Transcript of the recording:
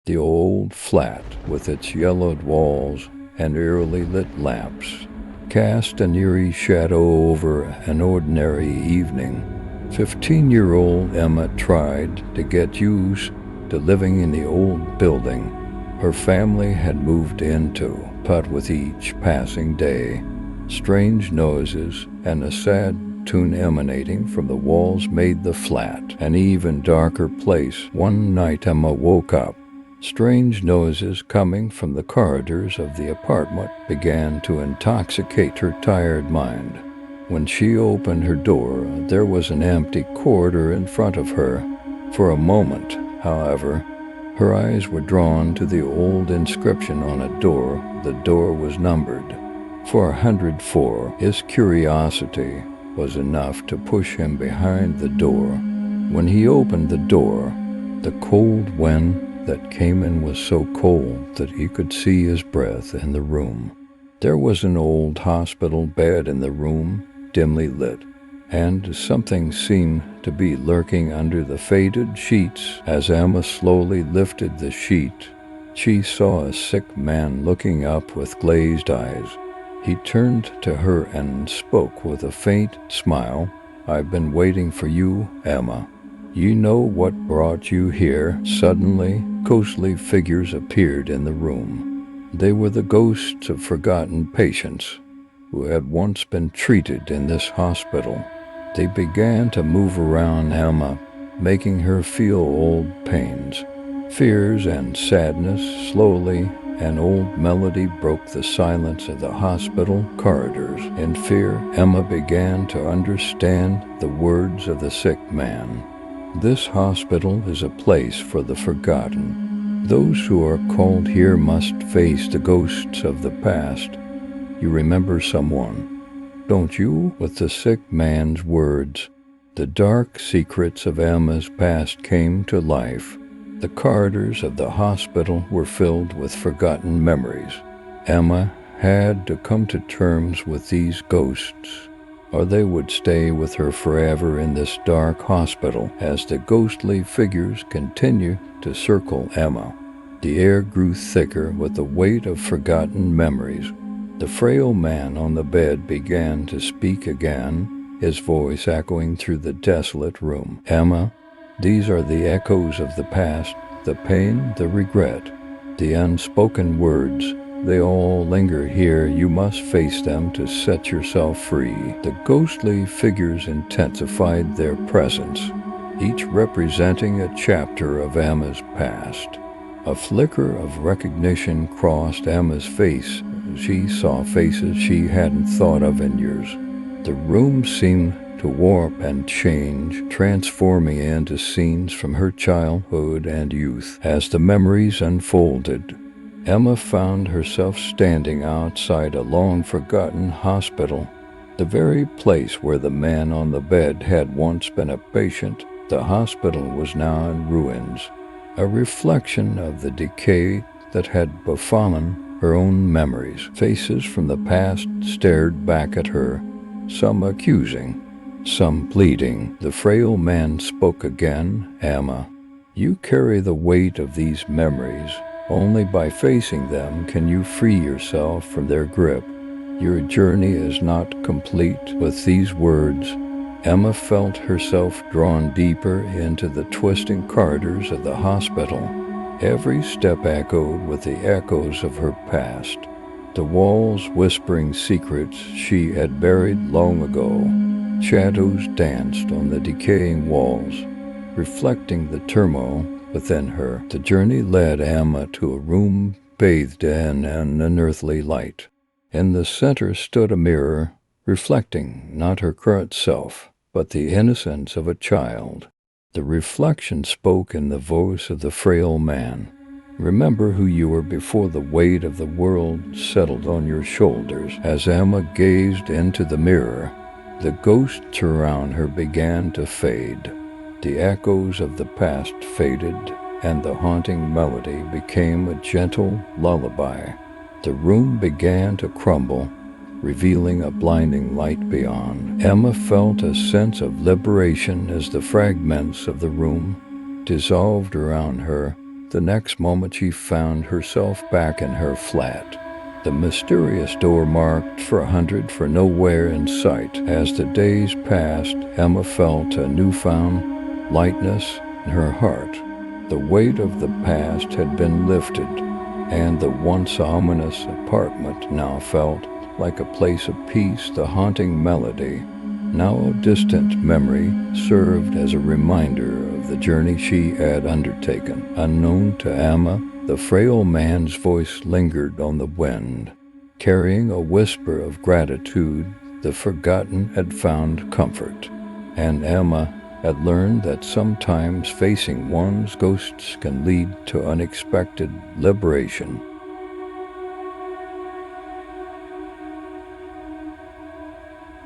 The old flat, with its yellowed walls and eerily lit lamps, cast an eerie shadow over an ordinary evening. 15-year-old Emma tried to get used to living in the old building her family had moved into, but with each passing day, strange noises and a sad tune emanating from the walls made the flat an even darker place. One night Emma woke up. Strange noises coming from the corridors of the apartment began to intoxicate her tired mind. When she opened her door, there was an empty corridor in front of her. For a moment, however, her eyes were drawn to the old inscription on a door. The door was numbered 404. His curiosity was enough to push him behind the door. When he opened the door, the cold wind that came in was so cold that he could see his breath in the room. There was an old hospital bed in the room, dimly lit, and something seemed to be lurking under the faded sheets. As Emma slowly lifted the sheet, she saw a sick man looking up with glazed eyes. He turned to her and spoke with a faint smile. "I've been waiting for you, Emma. You know what brought you here?" Suddenly, ghostly figures appeared in the room. They were the ghosts of forgotten patients who had once been treated in this hospital. They began to move around Emma, making her feel old pains, fears, and sadness. Slowly, an old melody broke the silence of the hospital corridors. In fear, Emma began to understand the words of the sick man. "This hospital is a place for the forgotten. Those who are called here must face the ghosts of the past. You remember someone, don't you?" With the sick man's words, the dark secrets of Emma's past came to life. The corridors of the hospital were filled with forgotten memories. Emma had to come to terms with these ghosts, or they would stay with her forever in this dark hospital. As the ghostly figures continued to circle Emma, the air grew thicker with the weight of forgotten memories. The frail man on the bed began to speak again, his voice echoing through the desolate room. "Emma, these are the echoes of the past, the pain, the regret, the unspoken words. They all linger here. You must face them to set yourself free." The ghostly figures intensified their presence, each representing a chapter of Emma's past. A flicker of recognition crossed Emma's face. She saw faces she hadn't thought of in years. The room seemed to warp and change, transforming into scenes from her childhood and youth. As the memories unfolded, Emma found herself standing outside a long-forgotten hospital, the very place where the man on the bed had once been a patient. The hospital was now in ruins, a reflection of the decay that had befallen her own memories. Faces from the past stared back at her, some accusing, some pleading. The frail man spoke again. "Emma, you carry the weight of these memories. Only by facing them can you free yourself from their grip. Your journey is not complete." With these words, Emma felt herself drawn deeper into the twisting corridors of the hospital. Every step echoed with the echoes of her past, the walls whispering secrets she had buried long ago. Shadows danced on the decaying walls, reflecting the turmoil within her. The journey led Emma to a room bathed in an unearthly light. In the center stood a mirror, reflecting not her current self, but the innocence of a child. The reflection spoke in the voice of the frail man. "Remember who you were before the weight of the world settled on your shoulders." As Emma gazed into the mirror, the ghosts around her began to fade. The echoes of the past faded, and the haunting melody became a gentle lullaby. The room began to crumble, revealing a blinding light beyond. Emma felt a sense of liberation as the fragments of the room dissolved around her. The next moment she found herself back in her flat, the mysterious door marked for 100 for nowhere in sight. As the days passed, Emma felt a newfound lightness in her heart. The weight of the past had been lifted, and the once ominous apartment now felt like a place of peace. The haunting melody, now a distant memory, served as a reminder of the journey she had undertaken. Unknown to Emma, the frail man's voice lingered on the wind, carrying a whisper of gratitude. The forgotten had found comfort, and Emma had learned that sometimes facing one's ghosts can lead to unexpected liberation.